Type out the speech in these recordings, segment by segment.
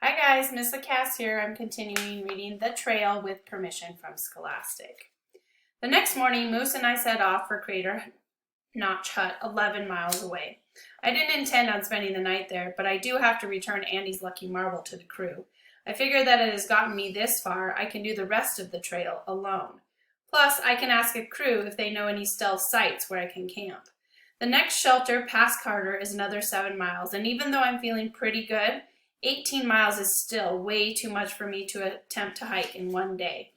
Hi guys, Miss Lacasse here. I'm continuing reading The Trail with permission from Scholastic. The next morning, Moose and I set off for Crater Notch Hut, 11 miles away. I didn't intend on spending the night there, but I do have to return Andy's lucky marble to the crew. I figure that it has gotten me this far, I can do the rest of the trail alone. Plus, I can ask a crew if they know any stealth sites where I can camp. The next shelter past Carter is another 7 miles, and even though I'm feeling pretty good, 18 miles is still way too much for me to attempt to hike in one day.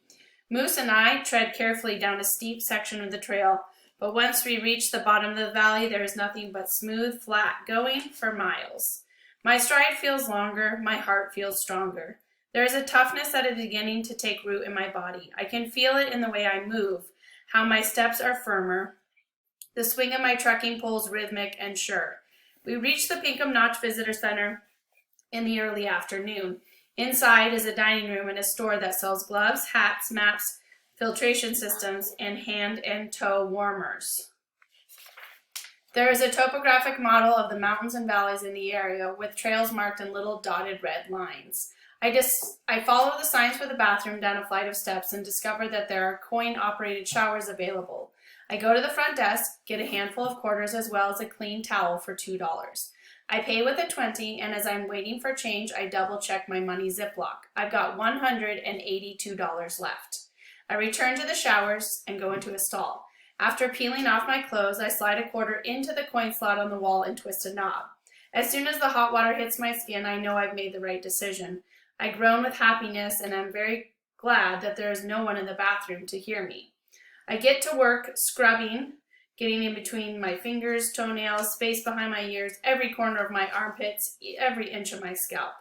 Moose and I tread carefully down a steep section of the trail, but once we reach the bottom of the valley, there is nothing but smooth, flat going for miles. My stride feels longer, my heart feels stronger. There is a toughness that is beginning to take root in my body. I can feel it in the way I move, how my steps are firmer, the swing of my trekking poles rhythmic and sure. We reach the Pinkham Notch Visitor Center in the early afternoon. Inside is a dining room and a store that sells gloves, hats, maps, filtration systems, and hand and toe warmers. There is a topographic model of the mountains and valleys in the area with trails marked in little dotted red lines. I follow the signs for the bathroom down a flight of steps and discover that there are coin-operated showers available. I go to the front desk, get a handful of quarters as well as a clean towel for $2. I pay with a 20, and as I'm waiting for change, I double-check my money Ziploc. I've got $182 left. I return to the showers and go into a stall. After peeling off my clothes, I slide a quarter into the coin slot on the wall and twist a knob. As soon as the hot water hits my skin, I know I've made the right decision. I groan with happiness, and I'm very glad that there is no one in the bathroom to hear me. I get to work scrubbing, getting in between my fingers, toenails, space behind my ears, every corner of my armpits, every inch of my scalp.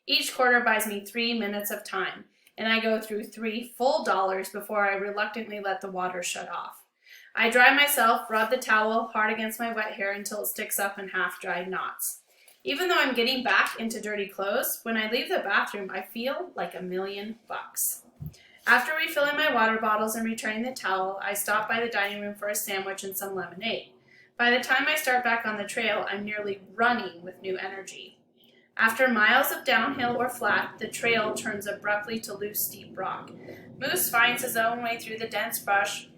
Each quarter buys me 3 minutes of time, and I go through 3 full dollars before I reluctantly let the water shut off. I dry myself, rub the towel hard against my wet hair until it sticks up in half-dried knots. Even though I'm getting back into dirty clothes, when I leave the bathroom, I feel like $1,000,000. After refilling my water bottles and returning the towel, I stop by the dining room for a sandwich and some lemonade. By the time I start back on the trail, I'm nearly running with new energy. After miles of downhill or flat, the trail turns abruptly to loose, steep rock. Moose finds his own way through the dense brush,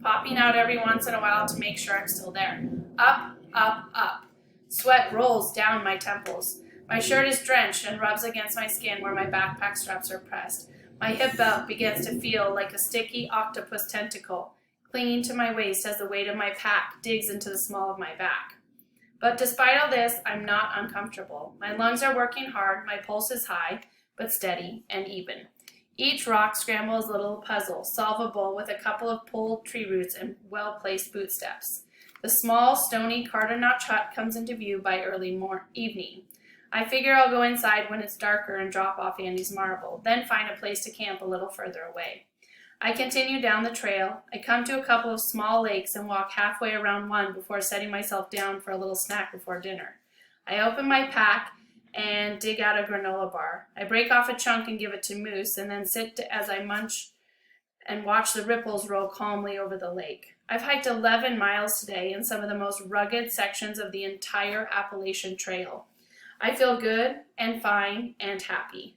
popping out every once in a while to make sure I'm still there. Up, up, up. Sweat rolls down my temples. My shirt is drenched and rubs against my skin where my backpack straps are pressed. My hip belt begins to feel like a sticky octopus tentacle, clinging to my waist as the weight of my pack digs into the small of my back. But despite all this, I'm not uncomfortable. My lungs are working hard, my pulse is high, but steady and even. Each rock scramble is a little puzzle, solvable with a couple of pulled tree roots and well-placed boot steps. The small, stony Carter Notch hut comes into view by early evening. I figure I'll go inside when it's darker and drop off Andy's marble, then find a place to camp a little further away. I continue down the trail. I come to a couple of small lakes and walk halfway around one before setting myself down for a little snack before dinner. I open my pack and dig out a granola bar. I break off a chunk and give it to Moose, and then sit as I munch and watch the ripples roll calmly over the lake. I've hiked 11 miles today in some of the most rugged sections of the entire Appalachian Trail. I feel good and fine and happy.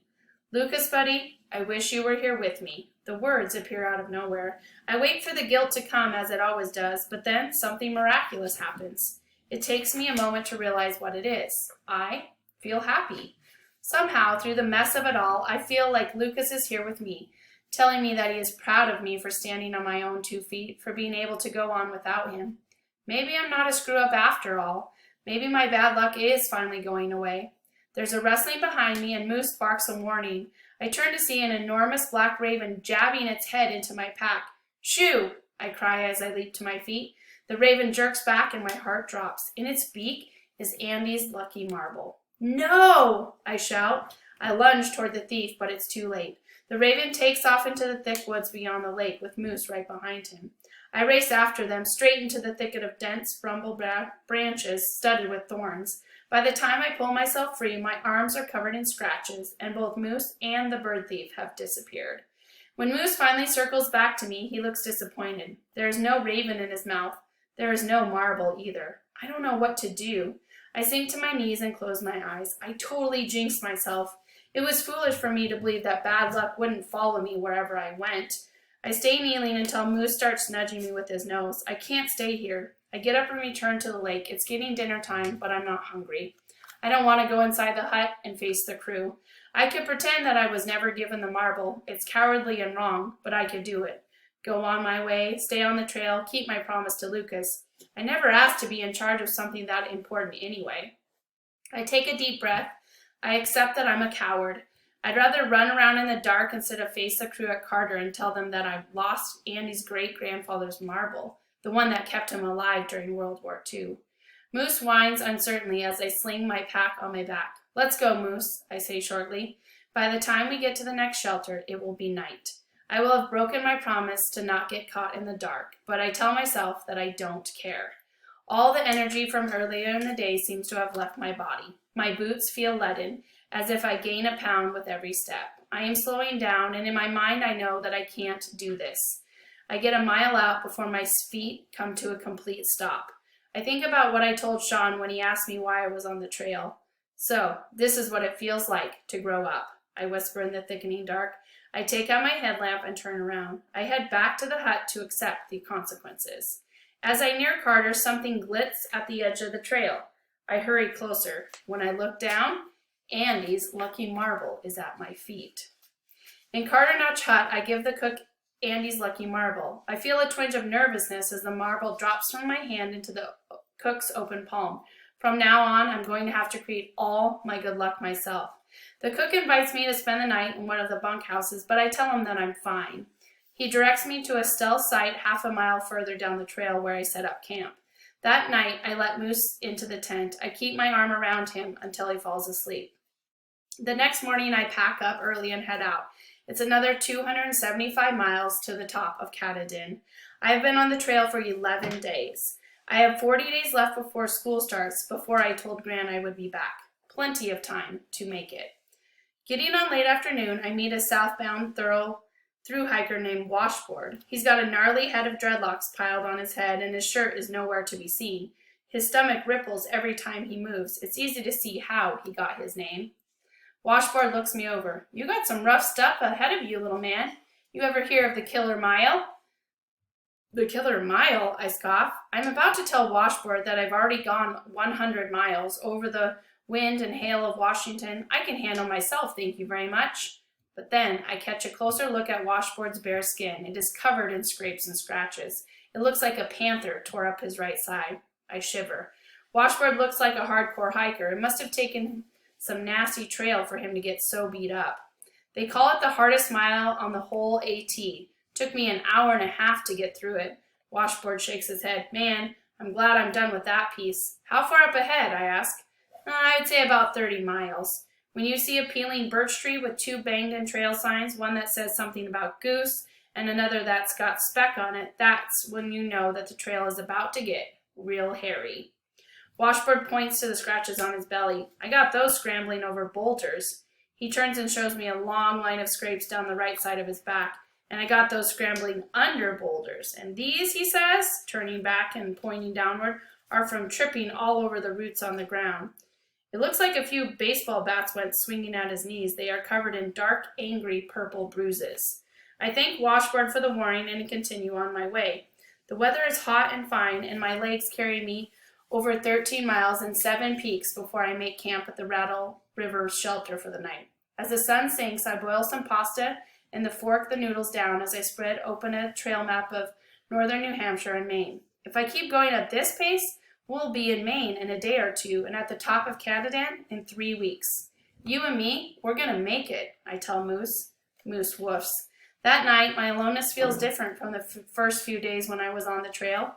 Lucas, buddy, I wish you were here with me. The words appear out of nowhere. I wait for the guilt to come, as it always does, but then something miraculous happens. It takes me a moment to realize what it is. I feel happy. Somehow, through the mess of it all, I feel like Lucas is here with me, telling me that he is proud of me for standing on my own 2 feet, for being able to go on without him. Maybe I'm not a screw-up after all. Maybe my bad luck is finally going away. There's a rustling behind me, and Moose barks a warning. I turn to see an enormous black raven jabbing its head into my pack. "Shoo!" I cry as I leap to my feet. The raven jerks back, and my heart drops. In its beak is Andy's lucky marble. "No!" I shout. I lunge toward the thief, but it's too late. The raven takes off into the thick woods beyond the lake, with Moose right behind him. I race after them, straight into the thicket of dense, bramble branches studded with thorns. By the time I pull myself free, my arms are covered in scratches, and both Moose and the bird thief have disappeared. When Moose finally circles back to me, he looks disappointed. There is no raven in his mouth. There is no marble either. I don't know what to do. I sink to my knees and close my eyes. I totally jinxed myself. It was foolish for me to believe that bad luck wouldn't follow me wherever I went. I stay kneeling until Moose starts nudging me with his nose. I can't stay here. I get up and return to the lake. It's getting dinner time, but I'm not hungry. I don't want to go inside the hut and face the crew. I could pretend that I was never given the marble. It's cowardly and wrong, but I could do it. Go on my way, stay on the trail, keep my promise to Lucas. I never asked to be in charge of something that important anyway. I take a deep breath. I accept that I'm a coward. I'd rather run around in the dark instead of face the crew at Carter and tell them that I've lost Andy's great-grandfather's marble, the one that kept him alive during World War II. Moose whines uncertainly as I sling my pack on my back. Let's go, Moose, I say shortly. By the time we get to the next shelter, it will be night. I will have broken my promise to not get caught in the dark, but I tell myself that I don't care. All the energy from earlier in the day seems to have left my body. My boots feel leaden, as if I gain a pound with every step. I am slowing down, and in my mind I know that I can't do this. I get a mile out before my feet come to a complete stop. I think about what I told Sean when he asked me why I was on the trail. So, this is what it feels like to grow up, I whisper in the thickening dark. I take out my headlamp and turn around. I head back to the hut to accept the consequences. As I near Carter, something glits at the edge of the trail. I hurry closer. When I look down, Andy's lucky marble is at my feet. In Carter Notch Hut, I give the cook Andy's lucky marble. I feel a twinge of nervousness as the marble drops from my hand into the cook's open palm. From now on, I'm going to have to create all my good luck myself. The cook invites me to spend the night in one of the bunkhouses, but I tell him that I'm fine. He directs me to a stealth site half a mile further down the trail where I set up camp. That night, I let Moose into the tent. I keep my arm around him until he falls asleep. The next morning, I pack up early and head out. It's another 275 miles to the top of Katahdin. I have been on the trail for 11 days. I have 40 days left before school starts, before I told Gran I would be back. Plenty of time to make it. Getting on late afternoon, I meet a southbound through hiker named Washboard. He's got a gnarly head of dreadlocks piled on his head, and his shirt is nowhere to be seen. His stomach ripples every time he moves. It's easy to see how he got his name. Washboard looks me over. You got some rough stuff ahead of you, little man. You ever hear of the Killer Mile? The Killer Mile, I scoff. I'm about to tell Washboard that I've already gone 100 miles over the wind and hail of Washington. I can handle myself, thank you very much. But then I catch a closer look at Washboard's bare skin. It is covered in scrapes and scratches. It looks like a panther tore up his right side. I shiver. Washboard looks like a hardcore hiker. It must have taken some nasty trail for him to get so beat up. They call it the hardest mile on the whole AT. Took me an hour and a half to get through it. Washboard shakes his head. Man, I'm glad I'm done with that piece. How far up ahead, I ask. I'd say about 30 miles. When you see a peeling birch tree with two banged-in trail signs, one that says something about goose and another that's got speck on it, that's when you know that the trail is about to get real hairy. Washboard points to the scratches on his belly. I got those scrambling over boulders. He turns and shows me a long line of scrapes down the right side of his back, and I got those scrambling under boulders. And these, he says, turning back and pointing downward, are from tripping all over the roots on the ground. It looks like a few baseball bats went swinging at his knees. They are covered in dark, angry purple bruises. I thank Washboard for the warning and continue on my way. The weather is hot and fine, and my legs carry me over 13 miles and 7 peaks before I make camp at the Rattle River shelter for the night. As the sun sinks, I boil some pasta and fork the noodles down as I spread open a trail map of northern New Hampshire and Maine. If I keep going at this pace, we'll be in Maine in a day or two and at the top of Katahdin in 3 weeks. You and me, we're going to make it, I tell Moose. Moose woofs. That night, my aloneness feels different from the first few days when I was on the trail.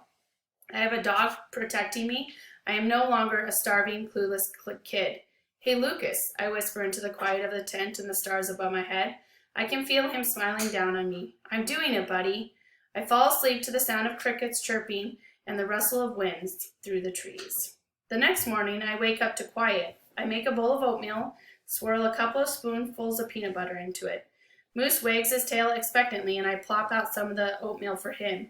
I have a dog protecting me. I am no longer a starving, clueless kid. Hey, Lucas, I whisper into the quiet of the tent and the stars above my head. I can feel him smiling down on me. I'm doing it, buddy. I fall asleep to the sound of crickets chirping and the rustle of winds through the trees. The next morning, I wake up to quiet. I make a bowl of oatmeal, swirl a couple of spoonfuls of peanut butter into it. Moose wags his tail expectantly, and I plop out some of the oatmeal for him.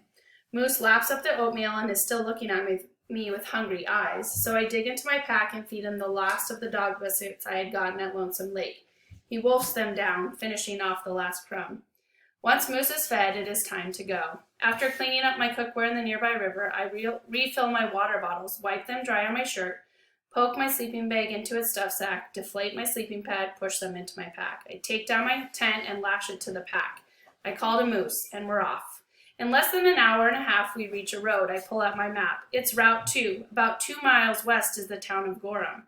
Moose laps up the oatmeal and is still looking at me with hungry eyes, so I dig into my pack and feed him the last of the dog biscuits I had gotten at Lonesome Lake. He wolfs them down, finishing off the last crumb. Once Moose is fed, it is time to go. After cleaning up my cookware in the nearby river, I refill my water bottles, wipe them dry on my shirt, poke my sleeping bag into its stuff sack, deflate my sleeping pad, push them into my pack. I take down my tent and lash it to the pack. I call to Moose, and we're off. In less than an hour and a half, we reach a road. I pull out my map. It's Route 2. About 2 miles west is the town of Gorham.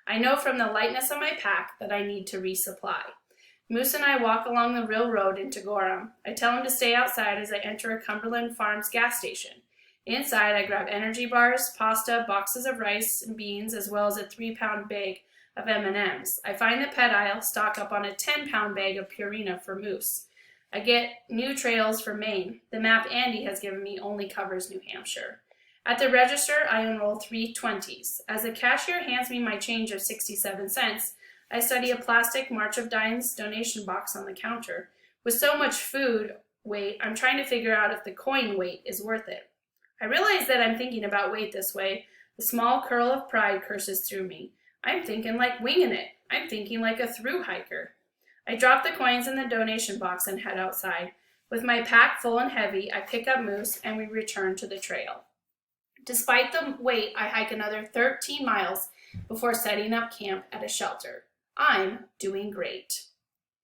I know from the lightness of my pack that I need to resupply. Moose and I walk along the real road into Gorham. I tell him to stay outside as I enter a Cumberland Farms gas station. Inside, I grab energy bars, pasta, boxes of rice and beans, as well as a 3-pound bag of M&Ms. I find the pet aisle, stock up on a 10-pound bag of Purina for Moose. I get new trails for Maine. The map Andy has given me only covers New Hampshire. At the register, I enroll 3 20s. As the cashier hands me my change of 67 cents, I study a plastic March of Dimes donation box on the counter. With so much food weight, I'm trying to figure out if the coin weight is worth it. I realize that I'm thinking about weight this way. The small curl of pride curses through me. I'm thinking like winging it. I'm thinking like a through hiker. I drop the coins in the donation box and head outside. With my pack full and heavy, I pick up Moose and we return to the trail. Despite the wait, I hike another 13 miles before setting up camp at a shelter. I'm doing great.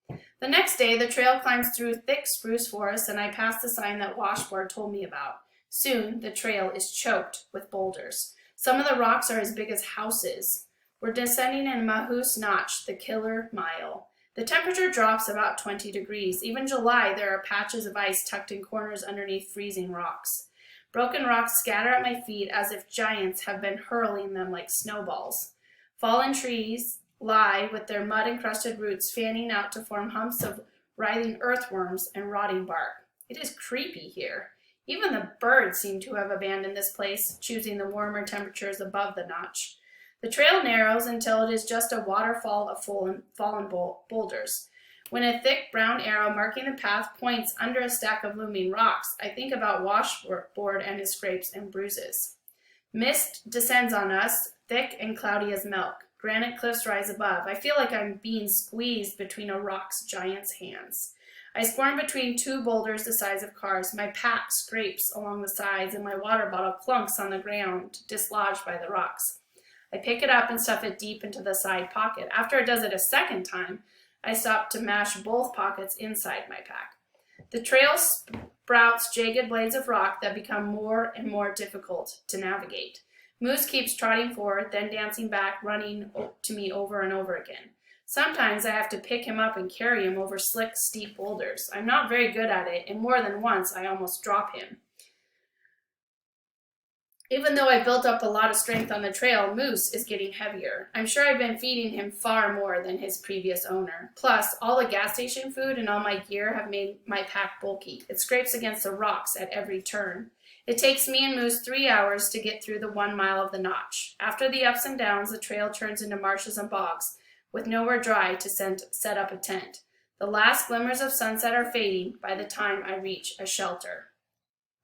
The next day, the trail climbs through thick spruce forest and I pass the sign that Washboard told me about. Soon, the trail is choked with boulders. Some of the rocks are as big as houses. We're descending in Mahoose Notch, the killer mile. The temperature drops about 20 degrees. Even July, there are patches of ice tucked in corners underneath freezing rocks. Broken rocks scatter at my feet as if giants have been hurling them like snowballs. Fallen trees lie with their mud-encrusted roots fanning out to form humps of writhing earthworms and rotting bark. It is creepy here. Even the birds seem to have abandoned this place, choosing the warmer temperatures above the notch. The trail narrows until it is just a waterfall of fallen boulders. When a thick brown arrow marking the path points under a stack of looming rocks, I think about Washboard and his scrapes and bruises. Mist descends on us, thick and cloudy as milk. Granite cliffs rise above. I feel like I'm being squeezed between a rock's giant's hands. I squirm between 2 boulders the size of cars. My pack scrapes along the sides and my water bottle clunks on the ground, dislodged by the rocks. I pick it up and stuff it deep into the side pocket. After it does it a second time, I stop to mash both pockets inside my pack. The trail sprouts jagged blades of rock that become more and more difficult to navigate. Moose keeps trotting forward, then dancing back, running to me over and over again. Sometimes I have to pick him up and carry him over slick, steep boulders. I'm not very good at it, and more than once I almost drop him. Even though I built up a lot of strength on the trail, Moose is getting heavier. I'm sure I've been feeding him far more than his previous owner. Plus, all the gas station food and all my gear have made my pack bulky. It scrapes against the rocks at every turn. It takes me and Moose 3 hours to get through the 1 mile of the notch. After the ups and downs, the trail turns into marshes and bogs, with nowhere dry to set up a tent. The last glimmers of sunset are fading by the time I reach a shelter.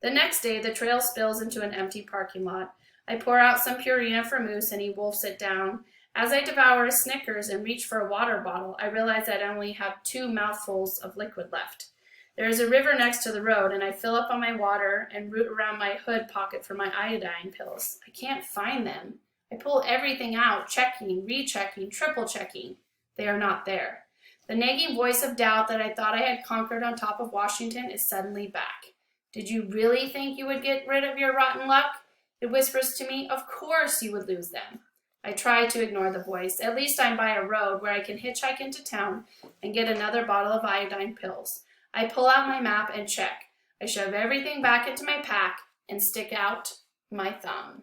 The next day, the trail spills into an empty parking lot. I pour out some Purina for Moose and he wolfs it down. As I devour a Snickers and reach for a water bottle, I realize that I only have 2 mouthfuls of liquid left. There is a river next to the road, and I fill up on my water and root around my hood pocket for my iodine pills. I can't find them. I pull everything out, checking, rechecking, triple checking. They are not there. The nagging voice of doubt that I thought I had conquered on top of Washington is suddenly back. Did you really think you would get rid of your rotten luck? It whispers to me, of course you would lose them. I try to ignore the voice. At least I'm by a road where I can hitchhike into town and get another bottle of iodine pills. I pull out my map and check. I shove everything back into my pack and stick out my thumb.